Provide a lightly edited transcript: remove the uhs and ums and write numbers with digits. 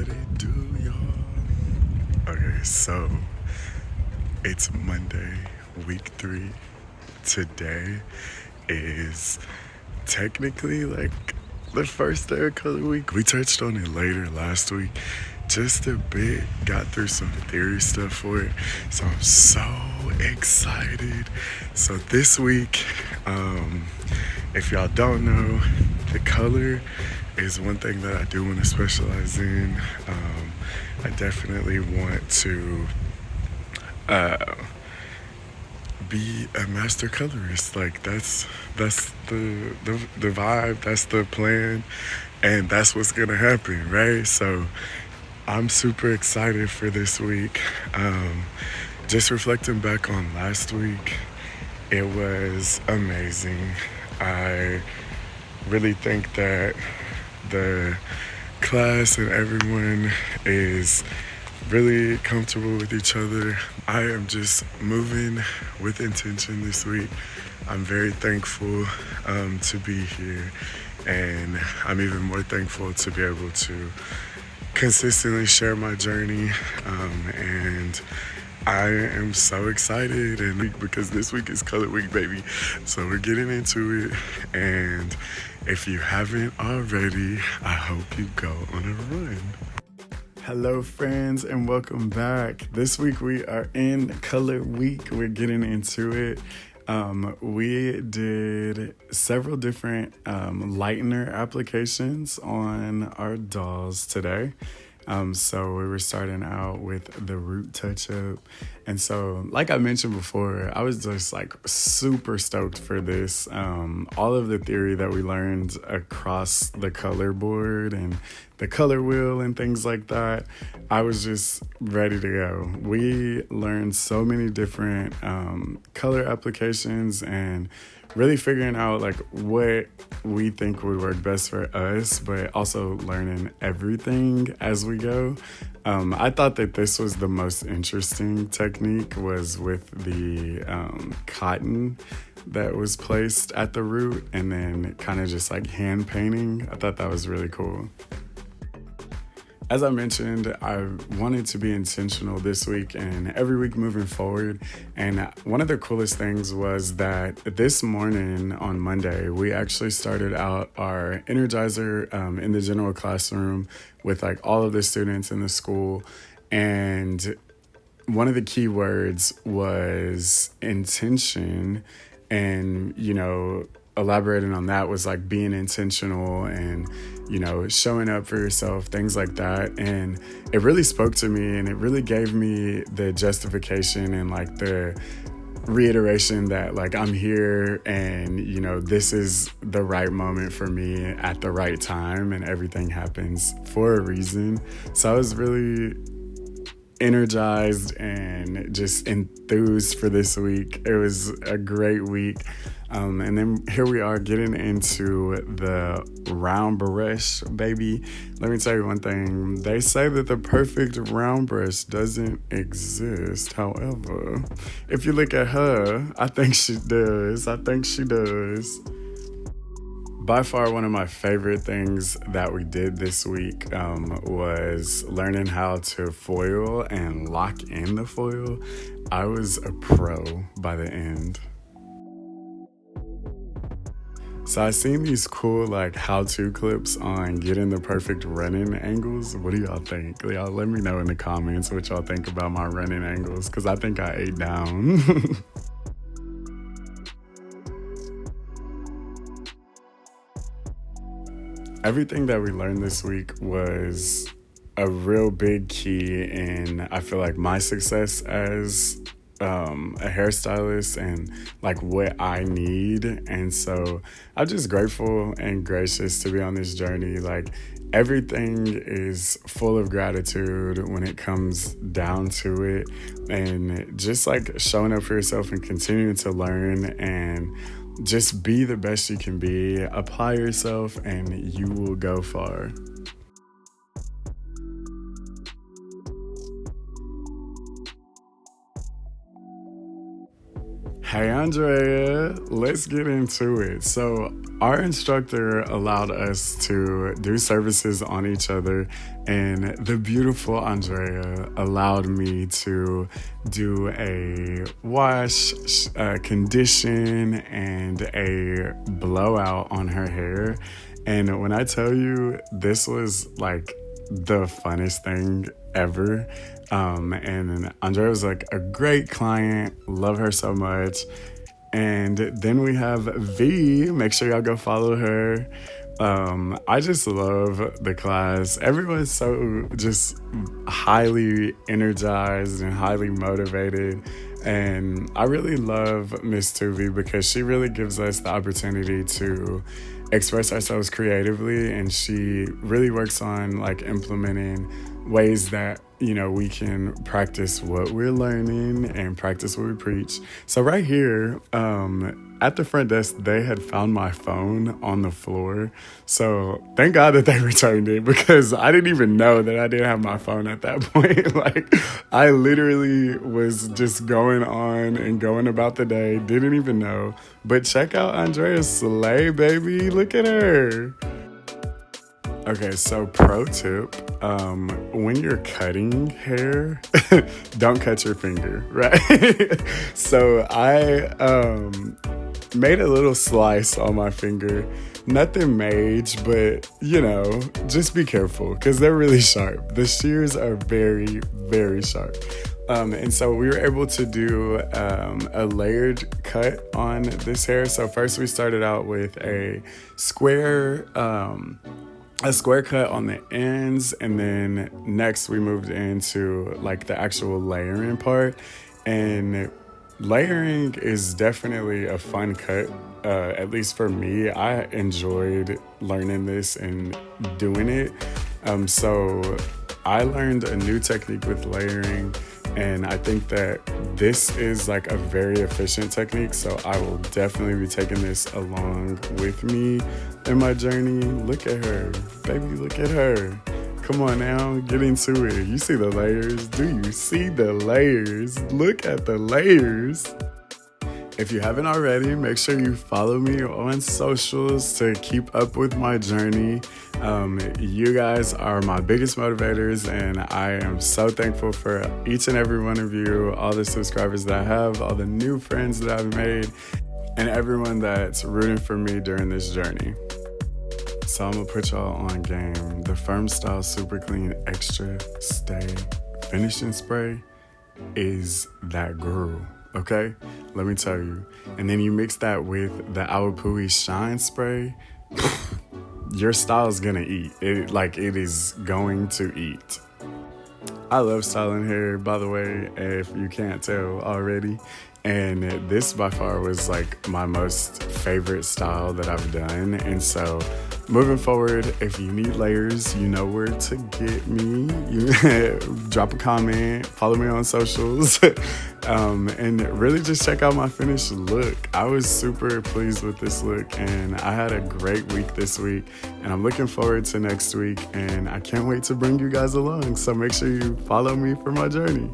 What it do, y'all? Okay, so it's Monday, week 3. Today is technically like the first day of color week. We touched on it later last week, just a bit, got through some theory stuff for it. So I'm so excited. So this week, if y'all don't know, the color is one thing that I do want to specialize in. I definitely want to be a master colorist. Like that's the vibe, that's the plan, and that's what's gonna happen, right? So I'm super excited for this week. Just reflecting back on last week, it was amazing. I really think that the class and everyone is really comfortable with each other. I am just moving with intention this week. I'm very thankful to be here, and I'm even more thankful to be able to consistently share my journey, and I am so excited and because this week is color week, baby. So we're getting into it, and if you haven't already, I hope you go on a run. Hello friends, and welcome back. This week we are in color week. We're getting into it. We did several different Lightener applications on our dolls today. So we were starting out with the root touch-up. And so, like I mentioned before, I was just like super stoked for this. All of the theory that we learned across the color board and the color wheel and things like that, I was just ready to go. We learned so many different color applications and really figuring out like what we think would work best for us, but also learning everything as we go. I thought that this was the most interesting technique, was with the cotton that was placed at the root and then kind of just like hand painting. I thought that was really cool. As I mentioned, I wanted to be intentional this week and every week moving forward. And one of the coolest things was that this morning on Monday, we actually started out our Energizer in the general classroom with like all of the students in the school. And one of the key words was intention, and, elaborating on that was like being intentional and, showing up for yourself, things like that. And it really spoke to me, and it really gave me the justification and like the reiteration that like I'm here, and, this is the right moment for me at the right time, and everything happens for a reason. So I was really energized and just enthused for this week. It was a great week. And then here we are getting into the round brush, baby. Let me tell you one thing. They say that the perfect round brush doesn't exist. However, if you look at her, I think she does. By far, one of my favorite things that we did this week was learning how to foil and lock in the foil. I was a pro by the end. So I seen these cool like how-to clips on getting the perfect running angles. What do y'all think? Y'all let me know in the comments what y'all think about my running angles, because I think I ate down. Everything that we learned this week was a real big key in, I feel like, my success as a hairstylist and like what I need. And so I'm just grateful and gracious to be on this journey. Like, everything is full of gratitude when it comes down to it, and just like showing up for yourself and continuing to learn and just be the best you can be. Apply yourself and you will go far. Hey Andrea, let's get into it. So, our instructor allowed us to do services on each other, and the beautiful Andrea allowed me to do a wash, condition, and a blowout on her hair. And when I tell you, this was like the funnest thing ever. And Andrea was like a great client, love her so much. And then we have V. Make sure y'all go follow her. I just love the class. Everyone's so just highly energized and highly motivated. And I really love Miss Tuvi because she really gives us the opportunity to express ourselves creatively, and she really works on like implementing ways that we can practice what we're learning and practice what we preach. So right here at the front desk, they had found my phone on the floor. So thank God that they returned it, because I didn't even know that I didn't have my phone at that point. Like, I literally was just going on and going about the day, didn't even know. But check out Andrea's slay, baby. Look at her. Okay, so pro tip, when you're cutting hair, don't cut your finger, right? So I made a little slice on my finger. Nothing major, but just be careful because they're really sharp. The shears are very, very sharp. And so we were able to do a layered cut on this hair. So first we started out with a square cut on the ends, and then next we moved into like the actual layering part. And layering is definitely a fun cut, at least for me. I enjoyed learning this and doing it. So I learned a new technique with layering, and I think that this is like a very efficient technique. So I will definitely be taking this along with me in my journey. Look at her, baby, look at her. Come on now, get into it. You see the layers? Do you see the layers? Look at the layers. If you haven't already, make sure you follow me on socials to keep up with my journey. You guys are my biggest motivators, and I am so thankful for each and every one of you, all the subscribers that I have, all the new friends that I've made, and everyone that's rooting for me during this journey. So I'm gonna put y'all on game. The Firm Style Super Clean Extra Stay Finishing Spray is that girl. Okay, let me tell you. And then you mix that with the Awapui Shine Spray. Your style's gonna eat. It is going to eat. I love styling hair, by the way, if you can't tell already. And this by far was like my most favorite style that I've done. And so moving forward, if you need layers, you know where to get me. You drop a comment, follow me on socials, and really just check out my finished look. I was super pleased with this look, and I had a great week this week, and I'm looking forward to next week, and I can't wait to bring you guys along. So make sure you follow me for my journey.